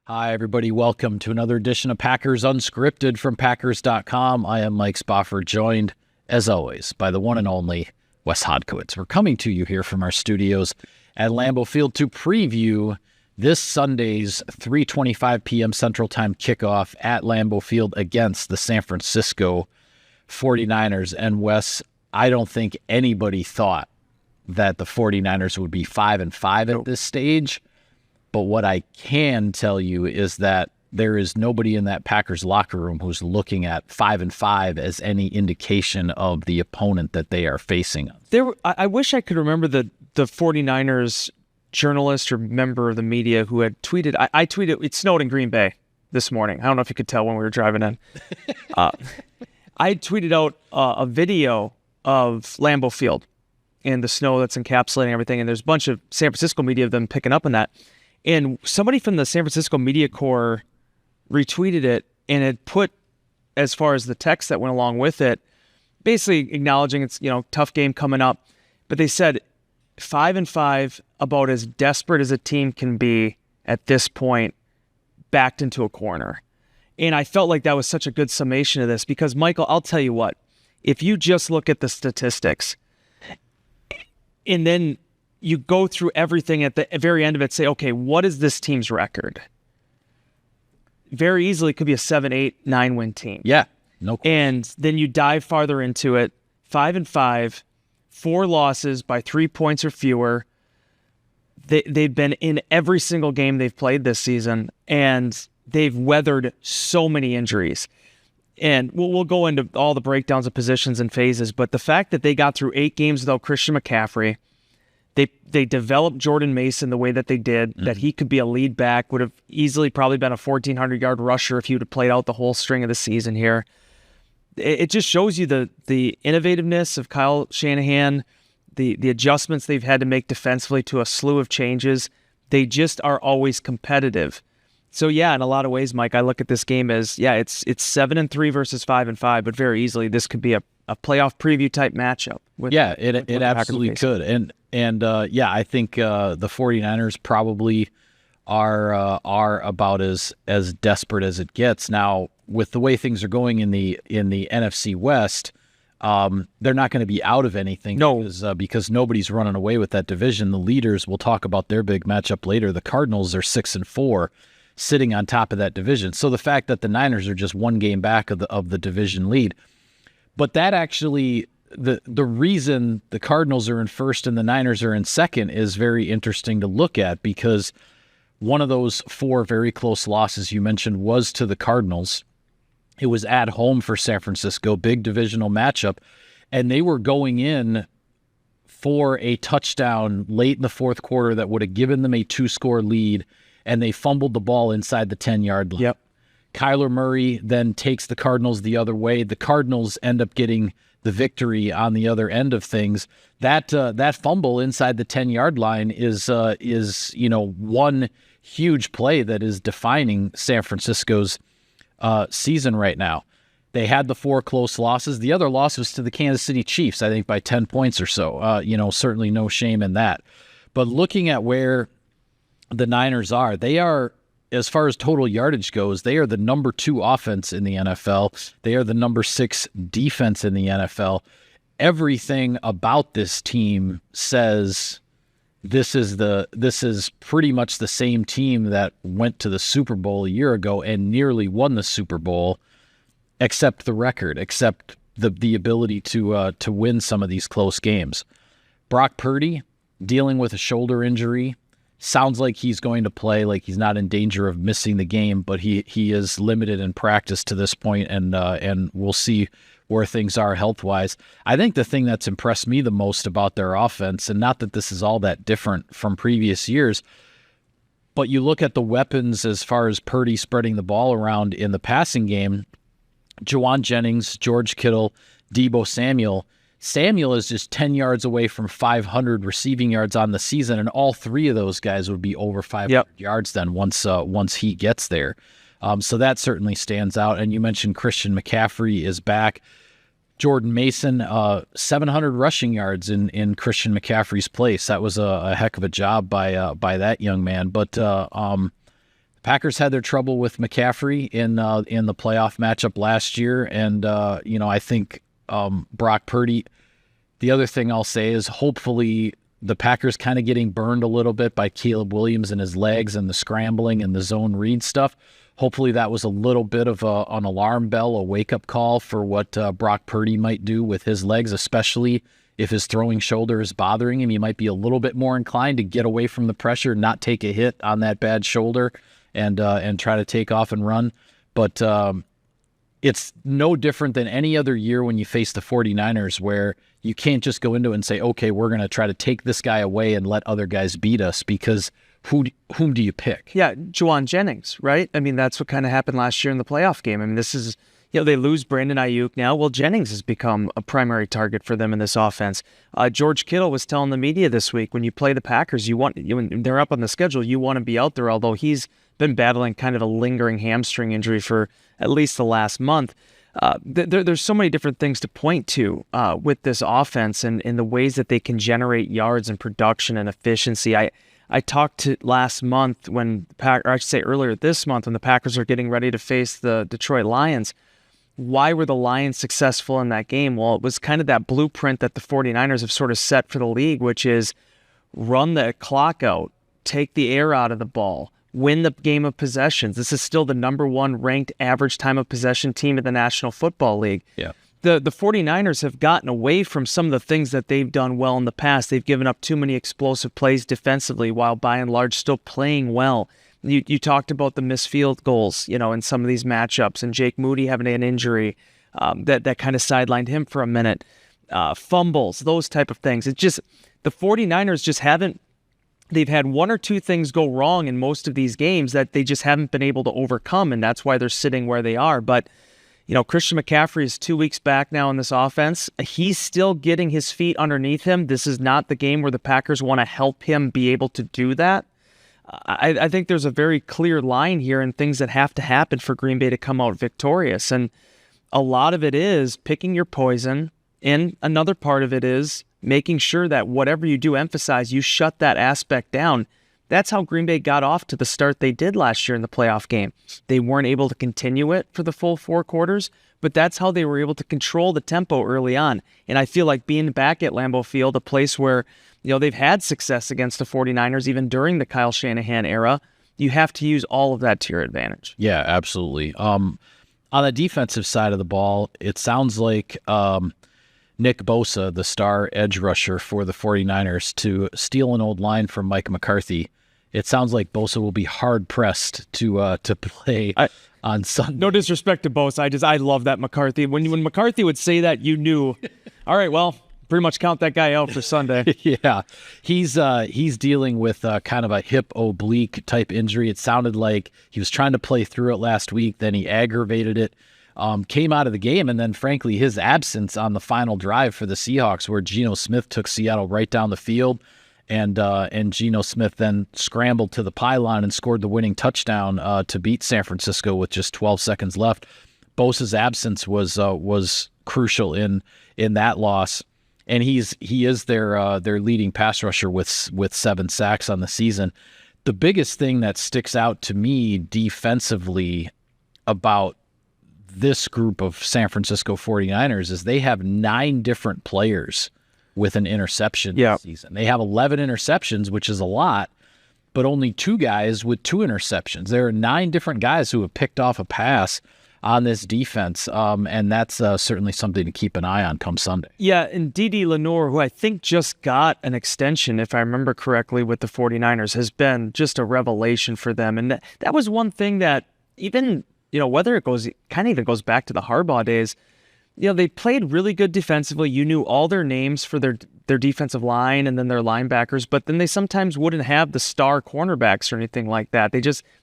Hi, everybody. Welcome to another edition of Packers Unscripted from Packers.com. I am Mike Spofford, joined, as always, by the one and only Wes Hodkowitz. We're coming to you here from our studios at Lambeau Field to preview this Sunday's 3:25 p.m. Central Time kickoff at Lambeau Field against the San Francisco 49ers. And Wes, I don't think anybody thought that the 49ers would be 5-5 at this stage. But what I can tell you is that there is nobody in that Packers locker room who's looking at 5-5 as any indication of the opponent that they are facing. I wish I could remember the 49ers journalist or member of the media who had tweeted. I tweeted, it snowed in Green Bay this morning. I don't know if you could tell when we were driving in. I tweeted out a video of Lambeau Field and the snow that's encapsulating everything. And there's a bunch of San Francisco media of them picking up on that. And somebody from the San Francisco Media Corps retweeted it and had put, as far as the text that went along with it, basically acknowledging it's, tough game coming up. But they said 5-5, about as desperate as a team can be at this point, backed into a corner. And I felt like that was such a good summation of this because, Michael, I'll tell you what, if you just look at the statistics and then you go through everything at the very end of it, say, okay, what is this team's record? Very easily, it could be a 7, 8, 9 win team. Yeah, no question. And then you dive farther into it, 5-5, 4 losses by 3 points or fewer. They've been in every single game they've played this season, and they've weathered so many injuries. And we'll go into all the breakdowns of positions and phases, but the fact that they got through 8 games without Christian McCaffrey, They developed Jordan Mason the way that they did, that he could be a lead back, would have easily probably been a 1,400-yard rusher if he would have played out the whole string of the season here. It just shows you the innovativeness of Kyle Shanahan, the adjustments they've had to make defensively to a slew of changes. They just are always competitive. So, yeah, in a lot of ways, Mike, I look at this game as, it's 7-3 versus 5-5, but very easily this could be a playoff preview type matchup. It absolutely could. And I think the 49ers probably are about as desperate as it gets. Now, with the way things are going in the NFC West, they're not going to be out of anything. No. Because nobody's running away with that division. The leaders, we'll talk about their big matchup later. The Cardinals are 6-4, sitting on top of that division. So the fact that the Niners are just one game back of the division lead, but that actually, the reason the Cardinals are in first and the Niners are in second is very interesting to look at, because one of those 4 very close losses you mentioned was to the Cardinals. It was at home for San Francisco, big divisional matchup, and they were going in for a touchdown late in the fourth quarter that would have given them a 2-score lead, and they fumbled the ball inside the 10-yard line. Yep. Kyler Murray then takes the Cardinals the other way. The Cardinals end up getting the victory on the other end of things. That fumble inside the 10-yard line is one huge play that is defining San Francisco's season right now. They had the 4 close losses. The other loss was to the Kansas City Chiefs, I think by 10 points or so. Certainly no shame in that. But looking at where the Niners are, they are, as far as total yardage goes, they are the number 2 offense in the NFL. They are the number 6 defense in the NFL. Everything about this team says this is pretty much the same team that went to the Super Bowl a year ago and nearly won the Super Bowl, except the record, except the ability to win some of these close games. Brock Purdy dealing with a shoulder injury. Sounds like he's going to play, like he's not in danger of missing the game, but he is limited in practice to this point, and we'll see where things are health-wise. I think the thing that's impressed me the most about their offense, and not that this is all that different from previous years, but you look at the weapons as far as Purdy spreading the ball around in the passing game, Juwan Jennings, George Kittle, Deebo Samuel. Samuel is just 10 yards away from 500 receiving yards on the season, and all 3 of those guys would be over 500 yards then once he gets there. So that certainly stands out. And you mentioned Christian McCaffrey is back. Jordan Mason, 700 rushing yards in Christian McCaffrey's place. That was a heck of a job by that young man. But Packers had their trouble with McCaffrey in the playoff matchup last year, and I think Brock Purdy. The other thing I'll say is hopefully the Packers kind of getting burned a little bit by Caleb Williams and his legs and the scrambling and the zone read stuff. Hopefully that was a little bit of an alarm bell, a wake-up call for what Brock Purdy might do with his legs, especially if his throwing shoulder is bothering him. He might be a little bit more inclined to get away from the pressure, not take a hit on that bad shoulder, and try to take off and run. But it's no different than any other year when you face the 49ers, where you can't just go into it and say, okay, we're going to try to take this guy away and let other guys beat us, because whom do you pick? Yeah, Juwan Jennings, right? I mean, that's what kind of happened last year in the playoff game. I mean, this is, they lose Brandon Ayuk now. Well, Jennings has become a primary target for them in this offense. George Kittle was telling the media this week, when you play the Packers, when they're up on the schedule, you want to be out there, although he's been battling kind of a lingering hamstring injury for at least the last month. There's so many different things to point to with this offense and in the ways that they can generate yards and production and efficiency. I talked to last month earlier this month when the Packers are getting ready to face the Detroit Lions. Why were the Lions successful in that game? Well, it was kind of that blueprint that the 49ers have sort of set for the league, which is run the clock out, take the air out of the ball, win the game of possessions. This is still the number one ranked average time of possession team in the National Football League. Yeah. The 49ers have gotten away from some of the things that they've done well in the past. They've given up too many explosive plays defensively, while by and large still playing well. You talked about the missed field goals, in some of these matchups, and Jake Moody having an injury that kind of sidelined him for a minute. Fumbles, those type of things. It's just the 49ers just haven't. They've had one or two things go wrong in most of these games that they just haven't been able to overcome, and that's why they're sitting where they are. But Christian McCaffrey is 2 weeks back now in this offense. He's still getting his feet underneath him. This is not the game where the Packers want to help him be able to do that. I think there's a very clear line here and things that have to happen for Green Bay to come out victorious. And a lot of it is picking your poison, and another part of it is making sure that whatever you do emphasize, you shut that aspect down. That's how Green Bay got off to the start they did last year in the playoff game. They weren't able to continue it for the full 4 quarters, but that's how they were able to control the tempo early on. And I feel like being back at Lambeau Field, a place where they've had success against the 49ers even during the Kyle Shanahan era, you have to use all of that to your advantage. Yeah, absolutely. On the defensive side of the ball, it sounds like Nick Bosa, the star edge rusher for the 49ers, to steal an old line from Mike McCarthy. It sounds like Bosa will be hard-pressed to play on Sunday. No disrespect to Bosa. I love that McCarthy. When McCarthy would say that, you knew, all right, well, pretty much count that guy out for Sunday. Yeah. He's dealing with kind of a hip oblique type injury. It sounded like he was trying to play through it last week, then he aggravated it. Came out of the game, and then, frankly, his absence on the final drive for the Seahawks, where Geno Smith took Seattle right down the field, and Geno Smith then scrambled to the pylon and scored the winning touchdown to beat San Francisco with just 12 seconds left. Bosa's absence was crucial in that loss, and he is their leading pass rusher with 7 sacks on the season. The biggest thing that sticks out to me defensively about this group of San Francisco 49ers is they have 9 different players with an interception this season. They have 11 interceptions, which is a lot, but only 2 guys with 2 interceptions. There are 9 different guys who have picked off a pass on this defense, and that's certainly something to keep an eye on come Sunday. Yeah, and Dede Lenoir, who I think just got an extension, if I remember correctly, with the 49ers, has been just a revelation for them. And that was one thing that even, whether it kind of even goes back to the Harbaugh days, they played really good defensively. You knew all their names for their defensive line and then their linebackers, but then they sometimes wouldn't have the star cornerbacks or anything like that.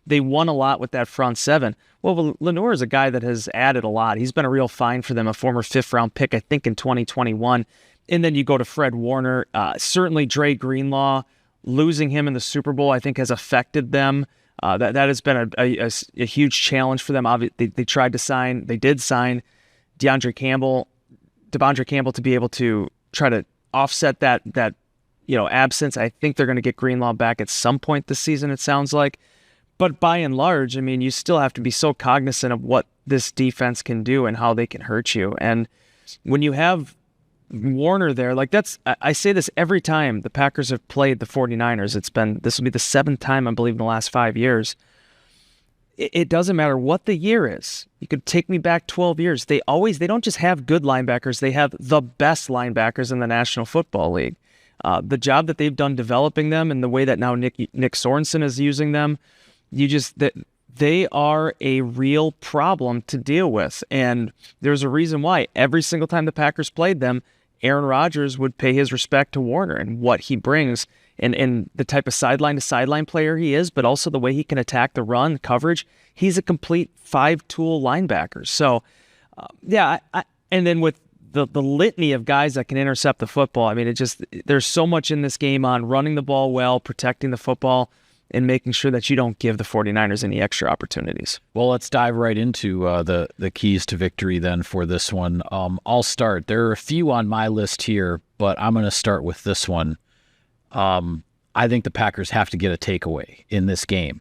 They won a lot with that front 7. Well, Lenoir is a guy that has added a lot. He's been a real find for them, a former 5th-round pick, I think, in 2021. And then you go to Fred Warner. Certainly Dre Greenlaw, losing him in the Super Bowl, I think, has affected them. That has been a huge challenge for them. Obviously, they did sign Devondre Campbell to be able to try to offset that absence. I think they're going to get Greenlaw back at some point this season, it sounds like. But by and large, I mean, you still have to be so cognizant of what this defense can do and how they can hurt you. And when you have Warner there, like I say this every time the Packers have played the 49ers. This will be the 7th time, I believe, in the last 5 years. It doesn't matter what the year is. You could take me back 12 years. They don't just have good linebackers. They have the best linebackers in the National Football League. The job that they've done developing them and the way that now Nick Sorensen is using them, they are a real problem to deal with. And there's a reason why every single time the Packers played them, Aaron Rodgers would pay his respect to Warner and what he brings and the type of sideline-to-sideline player he is, but also the way he can attack the run, coverage. He's a complete 5-tool linebacker. So, and then with the litany of guys that can intercept the football, I mean, there's so much in this game on running the ball well, protecting the football, and making sure that you don't give the 49ers any extra opportunities. Well, let's dive right into the keys to victory then for this one. I'll start. There are a few on my list here, but I'm going to start with this one. I think the Packers have to get a takeaway in this game.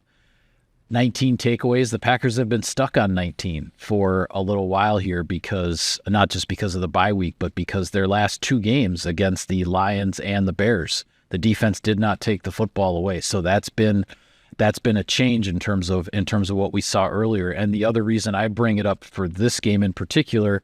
19 takeaways. The Packers have been stuck on 19 for a little while here because, not just because of the bye week, but because their last 2 games against the Lions and the Bears, the defense did not take the football away. So that's been a change in terms of what we saw earlier. And the other reason I bring it up for this game in particular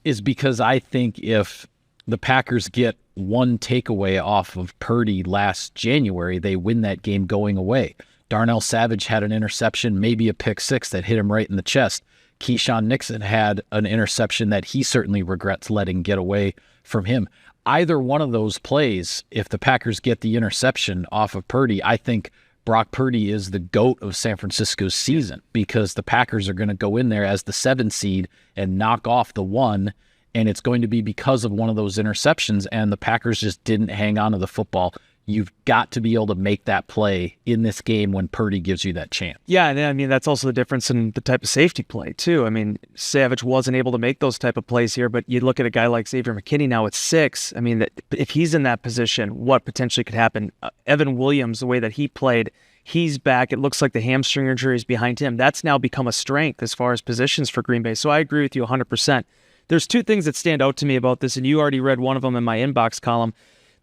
is because I think if the Packers get one takeaway off of Purdy last January, they win that game going away. Darnell Savage had an interception, maybe a pick six that hit him right in the chest. Keyshawn Nixon had an interception that he certainly regrets letting get away from him. Either one of those plays, if the Packers get the interception off of Purdy, I think Brock Purdy is the GOAT of San Francisco's season because the Packers are going to go in there as the 7 seed and knock off the 1, and it's going to be because of one of those interceptions, and the Packers just didn't hang on to the football. You've got to be able to make that play in this game when Purdy gives you that chance. Yeah, and I mean, that's also the difference in the type of safety play, too. I mean, Savage wasn't able to make those type of plays here, but you look at a guy like Xavier McKinney now at 6. I mean, if he's in that position, what potentially could happen? Evan Williams, the way that he played, he's back. It looks like the hamstring injury is behind him. That's now become a strength as far as positions for Green Bay. So I agree with you 100%. There's 2 things that stand out to me about this, and you already read one of them in my inbox column.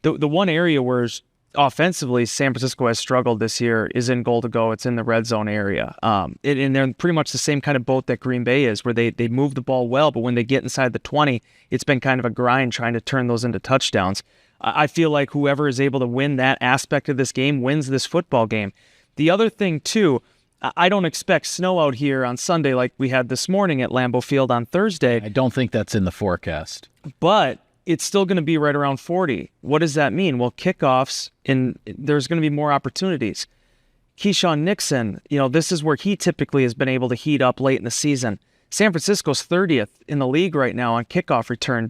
The one area where offensively San Francisco has struggled this year is in goal to go. It's in the red zone area. And they're pretty much the same kind of boat that Green Bay is, where they move the ball well, but when they get inside the 20, it's been kind of a grind trying to turn those into touchdowns. I feel like whoever is able to win that aspect of this game wins this football game. The other thing, too, I don't expect snow out here on Sunday like we had this morning at Lambeau Field on Thursday. I don't think that's in the forecast. But it's still going to be right around 40. What does that mean? Well, kickoffs, and there's going to be more opportunities. Keyshawn Nixon, this is where he typically has been able to heat up late in the season. San Francisco's 30th in the league right now on kickoff return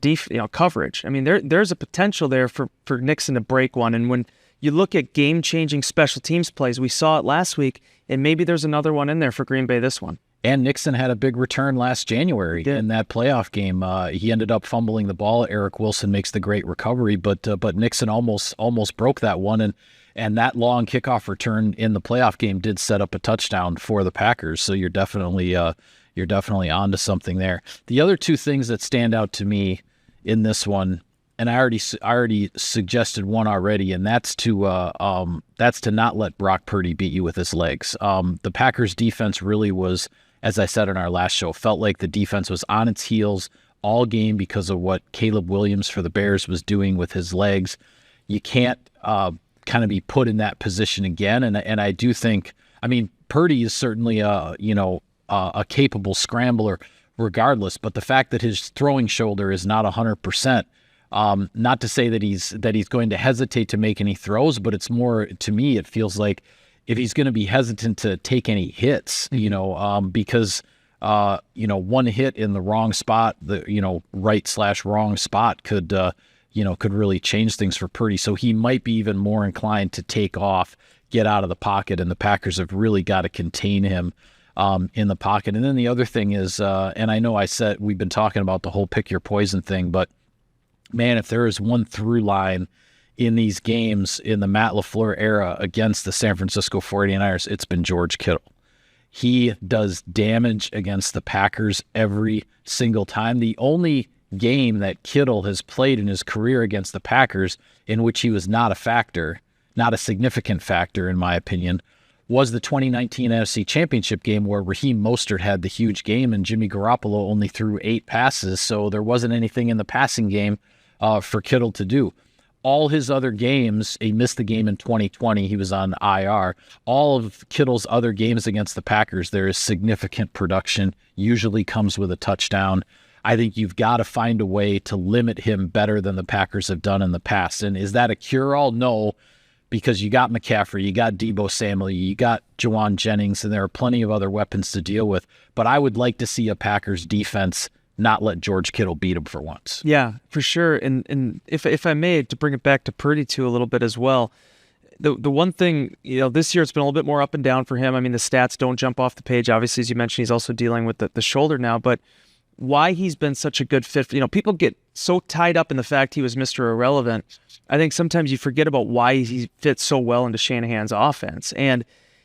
coverage. I mean, there's a potential there for Nixon to break one. And when you look at game-changing special teams plays, we saw it last week, and maybe there's another one in there for Green Bay this one. And Nixon had a big return last January in that playoff game. He ended up fumbling the ball. Eric Wilson makes the great recovery, but Nixon almost broke that one, and that long kickoff return in the playoff game did set up a touchdown for the Packers. So you're definitely onto something there. The other 2 things that stand out to me in this one, and I already suggested one already, and that's to not let Brock Purdy beat you with his legs. The Packers defense really was, as I said in our last show, felt like the defense was on its heels all game because of what Caleb Williams for the Bears was doing with his legs. You can't kind of be put in that position again, and I do think, I mean, Purdy is certainly a capable scrambler regardless, but the fact that his throwing shoulder is not 100%. Not to say that he's going to hesitate to make any throws, but it's more, to me, it feels like if he's going to be hesitant to take any hits, because one hit in the wrong spot, the right/wrong spot could really change things for Purdy. So he might be even more inclined to take off, get out of the pocket, and the Packers have really got to contain him in the pocket. And then the other thing is, and I know I said we've been talking about the whole pick your poison thing, but man, if there is one through line in these games in the Matt LaFleur era against the San Francisco 49ers, it's been George Kittle. He does damage against the Packers every single time. The only game that Kittle has played in his career against the Packers in which he was not a factor, not a significant factor in my opinion, was the 2019 NFC Championship game where Raheem Mostert had the huge game and Jimmy Garoppolo only threw 8 passes, so there wasn't anything in the passing game for Kittle to do. All his other games, he missed the game in 2020. He was on IR. All of Kittle's other games against the Packers, there is significant production, usually comes with a touchdown. I think you've got to find a way to limit him better than the Packers have done in the past. And is that a cure-all? No, because you got McCaffrey, you got Deebo Samuel, you got Jawan Jennings, and there are plenty of other weapons to deal with. But I would like to see a Packers defense not let George Kittle beat him for once. Yeah, for sure. And if I may, to bring it back to Purdy too a little bit as well, the one thing, this year it's been a little bit more up and down for him. I mean, the stats don't jump off the page. Obviously, as you mentioned, he's also dealing with the shoulder now, but why he's been such a good fit, people get so tied up in the fact he was Mr. Irrelevant. I think sometimes you forget about why he fits so well into Shanahan's offense. And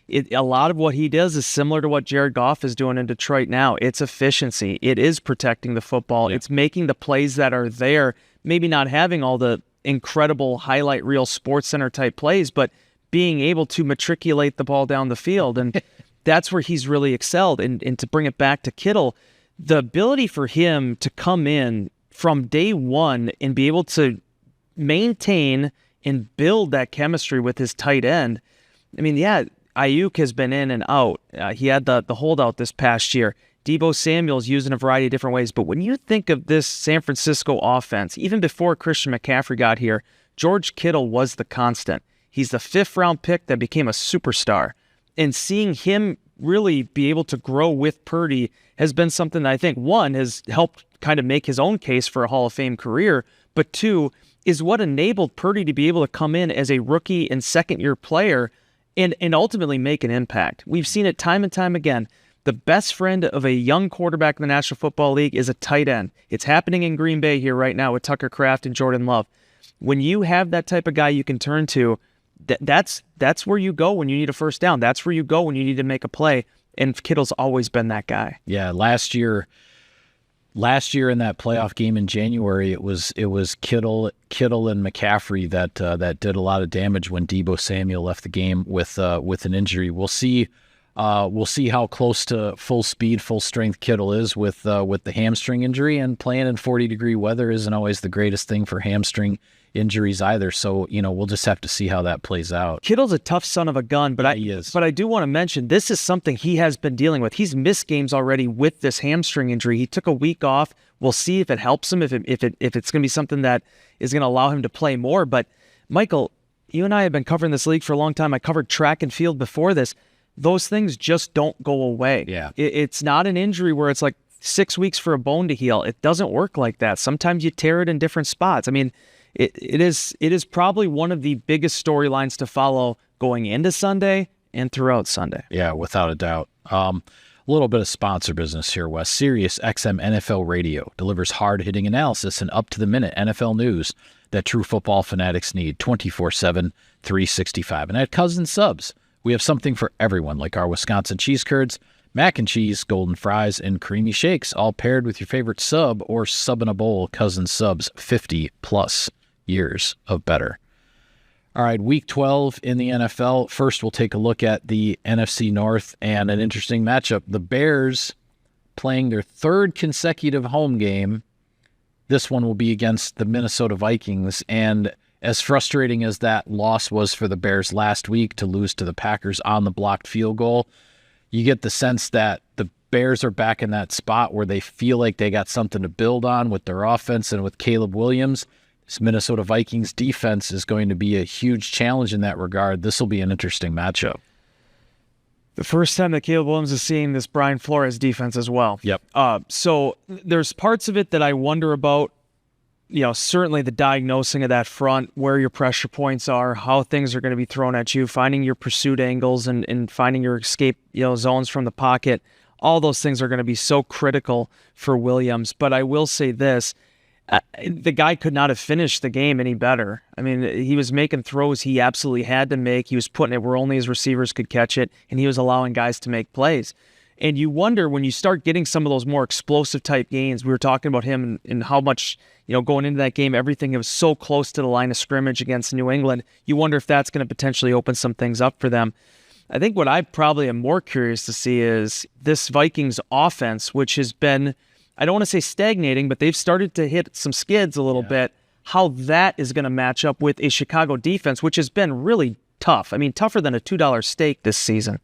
a lot of what he does is similar to what Jared Goff is doing in Detroit now. It's efficiency. It is protecting the football. Yeah. It's making the plays that are there, maybe not having all the incredible highlight reel Sports Center type plays, but being able to matriculate the ball down the field. And that's where he's really excelled. And to bring it back to Kittle, the ability for him to come in from day one and be able to maintain and build that chemistry with his tight end. I mean, yeah, Ayuk has been in and out. He had the holdout this past year. Deebo Samuel's used in a variety of different ways. But when you think of this San Francisco offense, even before Christian McCaffrey got here, George Kittle was the constant. He's the 5th-round pick that became a superstar. And seeing him really be able to grow with Purdy has been something that I think, one, has helped kind of make his own case for a Hall of Fame career, but two, is what enabled Purdy to be able to come in as a rookie and second-year player and ultimately make an impact. We've seen it time and time again. The best friend of a young quarterback in the National Football League is a tight end. It's happening in Green Bay here right now with Tucker Kraft and Jordan Love. When you have that type of guy you can turn to, that's where you go when you need a first down. That's where you go when you need to make a play. And Kittle's always been that guy. Yeah, last year in that playoff game in January, it was Kittle and McCaffrey that did a lot of damage when Deebo Samuel left the game with an injury. We'll see how close to full speed, full strength Kittle is with the hamstring injury, and playing in 40-degree weather isn't always the greatest thing for hamstring injuries either. So, we'll just have to see how that plays out. Kittle's a tough son of a gun, but he is. But I do want to mention this is something he has been dealing with. He's missed games already with this hamstring injury. He took a week off. We'll see if it helps him, if it's going to be something that is going to allow him to play more. But Michael, you and I have been covering this league for a long time. I covered track and field before this. Those things just don't go away. Yeah. It's not an injury where it's like 6 weeks for a bone to heal. It doesn't work like that. Sometimes you tear it in different spots. I mean, it is probably one of the biggest storylines to follow going into Sunday and throughout Sunday. Yeah, without a doubt. A little bit of sponsor business here, Wes. Sirius XM NFL Radio delivers hard-hitting analysis and up-to-the-minute NFL news that true football fanatics need 24/7, 365. And at Cousin Subs, we have something for everyone, like our Wisconsin cheese curds, mac and cheese, golden fries, and creamy shakes, all paired with your favorite sub or sub in a bowl. Cousin Subs, 50-plus years of better. All right, Week 12 in the NFL. First, we'll take a look at the NFC North and an interesting matchup. The Bears playing their 3rd consecutive home game. This one will be against the Minnesota Vikings, and as frustrating as that loss was for the Bears last week to lose to the Packers on the blocked field goal, you get the sense that the Bears are back in that spot where they feel like they got something to build on with their offense and with Caleb Williams. This Minnesota Vikings defense is going to be a huge challenge in that regard. This will be an interesting matchup. The first time that Caleb Williams is seeing this Brian Flores defense as well. Yep. So there's parts of it that I wonder about. Certainly the diagnosing of that front, where your pressure points are, how things are going to be thrown at you, finding your pursuit angles and finding your escape zones from the pocket. All those things are going to be so critical for Williams. But I will say this, The guy could not have finished the game any better. I mean, he was making throws he absolutely had to make. He was putting it where only his receivers could catch it, and he was allowing guys to make plays. And you wonder when you start getting some of those more explosive type gains. We were talking about him and how much, going into that game, everything was so close to the line of scrimmage against New England. You wonder if that's going to potentially open some things up for them. I think what I probably am more curious to see is this Vikings offense, which has been, I don't want to say stagnating, but they've started to hit some skids a little bit, how that is going to match up with a Chicago defense, which has been really tough. I mean, tougher than a $2 steak this season.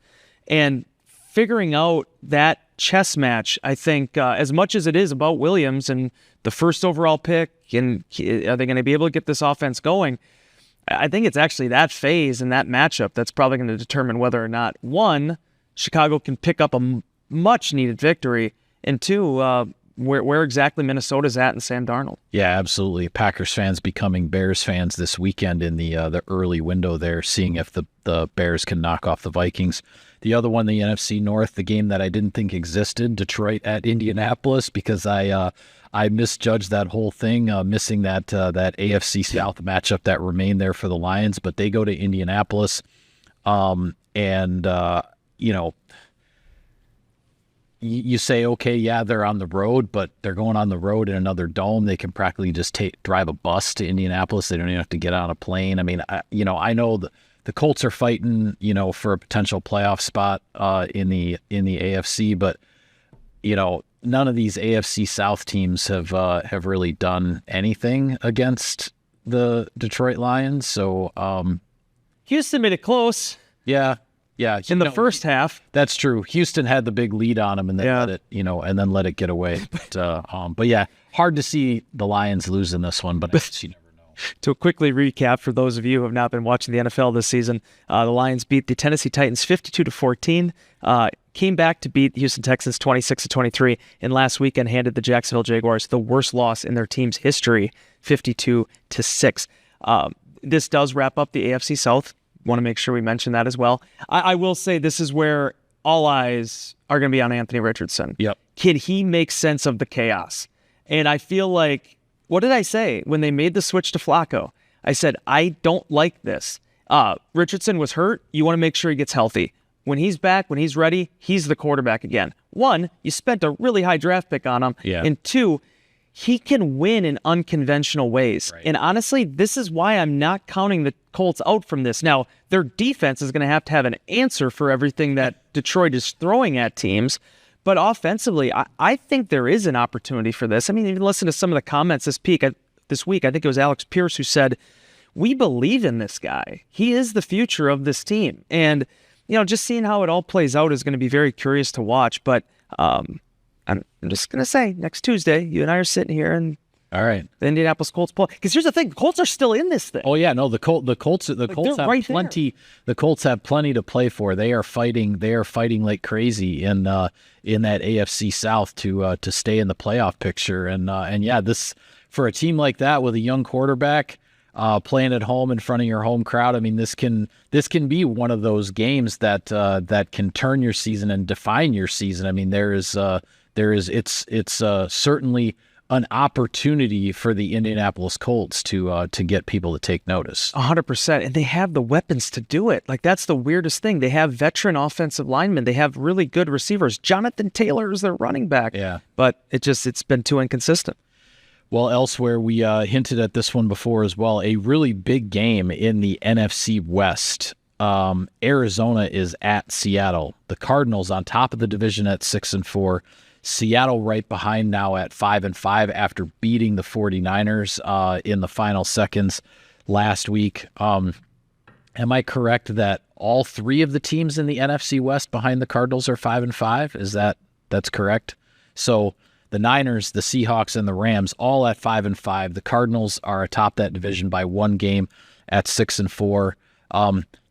And figuring out that chess match, I think, as much as it is about Williams and the first overall pick, and are they going to be able to get this offense going? I think it's actually that phase and that matchup that's probably going to determine whether or not, one, Chicago can pick up a much-needed victory, and two, where exactly Minnesota's at and Sam Darnold. Yeah, absolutely. Packers fans becoming Bears fans this weekend in the early window there, seeing if the Bears can knock off the Vikings. The other one, the NFC North, the game that I didn't think existed, Detroit at Indianapolis, because I misjudged that whole thing, missing that AFC South matchup that remained there for the Lions. But they go to Indianapolis, you say, okay, yeah, they're on the road, but they're going on the road in another dome. They can practically just drive a bus to Indianapolis. They don't even have to get on a plane. I mean, I know the Colts are fighting, for a potential playoff spot in the AFC, but none of these AFC South teams have really done anything against the Detroit Lions. So Houston made it close. Yeah. In the first half. That's true. Houston had the big lead on them and then let it get away. But yeah, hard to see the Lions losing this one, but I guess you never know. To quickly recap for those of you who have not been watching the NFL this season, the Lions beat the Tennessee Titans 52-14, came back to beat the Houston Texans 26-23, and last weekend handed the Jacksonville Jaguars the worst loss in their team's history, 52-6. This does wrap up the AFC South. Want to make sure we mention that as well. I will say this is where all eyes are going to be on Anthony Richardson. Yep. Can he make sense of the chaos? And I feel like, what did I say when they made the switch to Flacco? I said, I don't like this. Richardson was hurt. You want to make sure he gets healthy. When he's back, when he's ready, he's the quarterback again. One, you spent a really high draft pick on him. Yeah. And two, he can win in unconventional ways. Right. And honestly, this is why I'm not counting the Colts out from this. Now, their defense is going to have an answer for everything that Detroit is throwing at teams. But offensively, I think there is an opportunity for this. I mean, even listen to some of the comments this week. I think it was Alex Pierce who said, we believe in this guy. He is the future of this team. And, just seeing how it all plays out is going to be very curious to watch. But I'm just going to say, next Tuesday, you and I are sitting here and all right, the Indianapolis Colts play. Because here's the thing, the Colts are still in this thing. Oh yeah, no, the Colts have right plenty. The Colts have plenty to play for. They are fighting like crazy in that AFC South to stay in the playoff picture. And yeah, this for a team like that with a young quarterback playing at home in front of your home crowd. I mean, this can be one of those games that can turn your season and define your season. I mean, it's certainly an opportunity for the Indianapolis Colts to get people to take notice. 100%. And they have the weapons to do it. Like, that's the weirdest thing. They have veteran offensive linemen. They have really good receivers. Jonathan Taylor is their running back. Yeah. But it's been too inconsistent. Well, elsewhere, we hinted at this one before as well. A really big game in the NFC West. Arizona is at Seattle. The Cardinals on top of the division at 6-4. Seattle right behind now at 5-5 after beating the 49ers in the final seconds last week. Am I correct that all three of the teams in the NFC West behind the Cardinals are 5-5? That's correct? So the Niners, the Seahawks, and the Rams all at 5-5. The Cardinals are atop that division by one game at 6-4.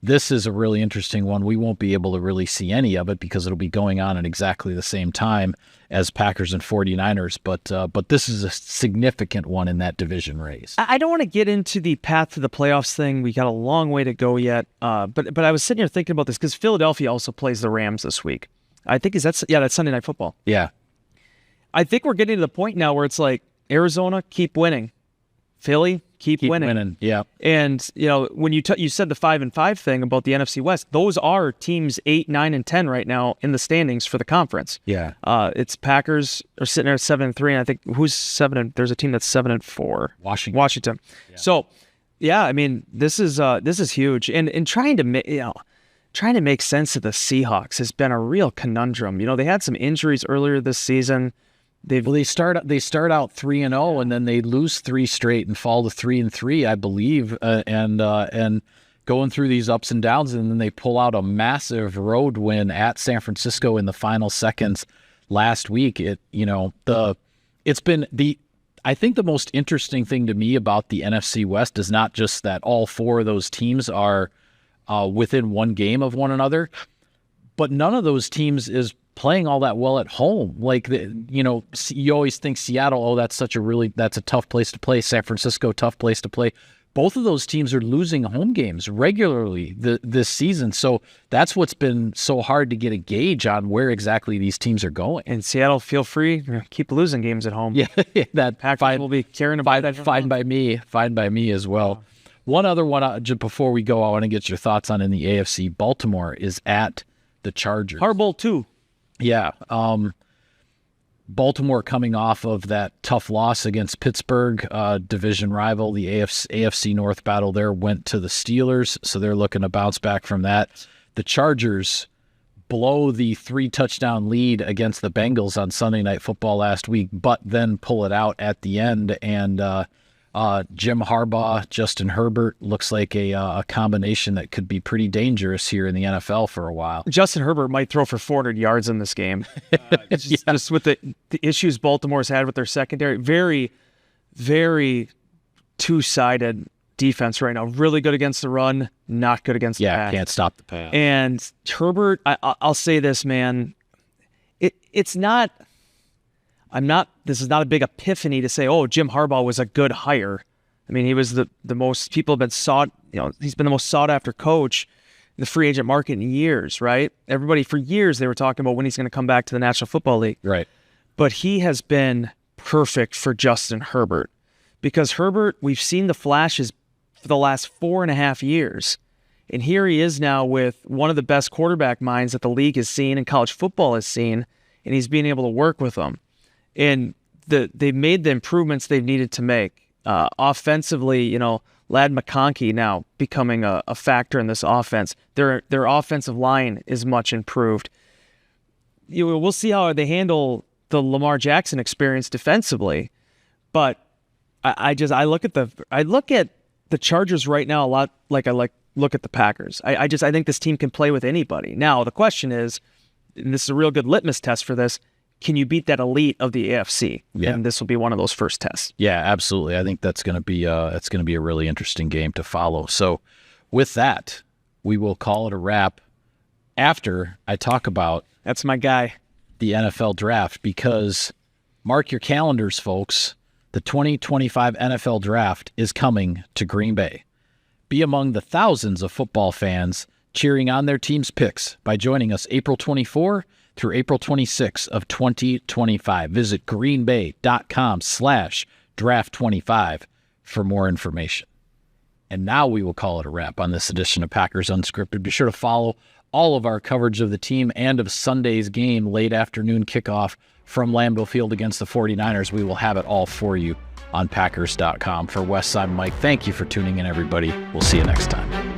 This is a really interesting one. We won't be able to really see any of it because it'll be going on at exactly the same time as Packers and 49ers. But this is a significant one in that division race. I don't want to get into the path to the playoffs thing. We got a long way to go yet. But I was sitting here thinking about this because Philadelphia also plays the Rams this week. I think that's Sunday Night Football. Yeah. I think we're getting to the point now where it's like, Arizona, keep winning. Philly, keep winning. Yeah. And, when you said the 5-5 thing about the NFC West, those are teams 8, 9, and 10 right now in the standings for the conference. Yeah. It's Packers are sitting there at 7-3, and I think who's 7? There's a team that's 7-4. Washington. Yeah. So, yeah, I mean, this is huge, and trying to make sense of the Seahawks has been a real conundrum. They had some injuries earlier this season. They start out 3-0, and then they lose 3 straight and fall to 3-3, I believe, and going through these ups and downs, and then they pull out a massive road win at San Francisco in the final seconds last week. I think the most interesting thing to me about the NFC West is not just that all 4 of those teams are within 1 game of one another, but none of those teams is playing all that well at home. You always think Seattle, that's a tough place to play. San Francisco, tough place to play. Both of those teams are losing home games regularly this season. So that's what's been so hard to get a gauge on where exactly these teams are going. And Seattle, feel free, keep losing games at home. Yeah, that Packers will be caring about that. Fine by me as well. One other one, just before we go, I want to get your thoughts on in the AFC. Baltimore is at the Chargers. Harbaugh too. Yeah. Baltimore coming off of that tough loss against Pittsburgh, division rival. The AFC North battle there went to the Steelers, so they're looking to bounce back from that. The Chargers blow the 3-touchdown lead against the Bengals on Sunday Night Football last week, but then pull it out at the end, and Jim Harbaugh, Justin Herbert looks like a combination that could be pretty dangerous here in the NFL for a while. Justin Herbert might throw for 400 yards in this game. Just with the issues Baltimore's had with their secondary. Very, very two-sided defense right now. Really good against the run, not good against the pass. Yeah, can't stop the pass. And Herbert, I'll say this, man. It's not... this is not a big epiphany to say, Jim Harbaugh was a good hire. I mean, he was the most, people have been he's been the most sought after coach in the free agent market in years, right? Everybody for years, they were talking about when he's going to come back to the National Football League. Right. But he has been perfect for Justin Herbert, because Herbert, we've seen the flashes for the last 4.5 years. And here he is now with one of the best quarterback minds that the league has seen and college football has seen, and he's being able to work with them. And they've made the improvements they've needed to make. Offensively, Ladd McConkey now becoming a factor in this offense. Their offensive line is much improved. We'll see how they handle the Lamar Jackson experience defensively. But I look at the Chargers right now a lot like I look at the Packers. I think this team can play with anybody. Now the question is, and this is a real good litmus test for this, can you beat that elite of the AFC? Yeah. And this will be one of those first tests. Yeah, absolutely. I think that's going to be a really interesting game to follow. So with that, we will call it a wrap after I talk about That's my guy. the NFL draft, because mark your calendars, folks. The 2025 NFL draft is coming to Green Bay. Be among the thousands of football fans cheering on their team's picks by joining us April 24 through April 26 of 2025. Visit greenbay.com/draft25 for more information. And now we will call it a wrap on this edition of Packers Unscripted. Be sure to follow all of our coverage of the team and of Sunday's game, late afternoon kickoff from Lambeau Field against the 49ers. We will have it all for you on Packers.com. For Wes, I'm Mike. Thank you for tuning in, everybody. We'll see you next time.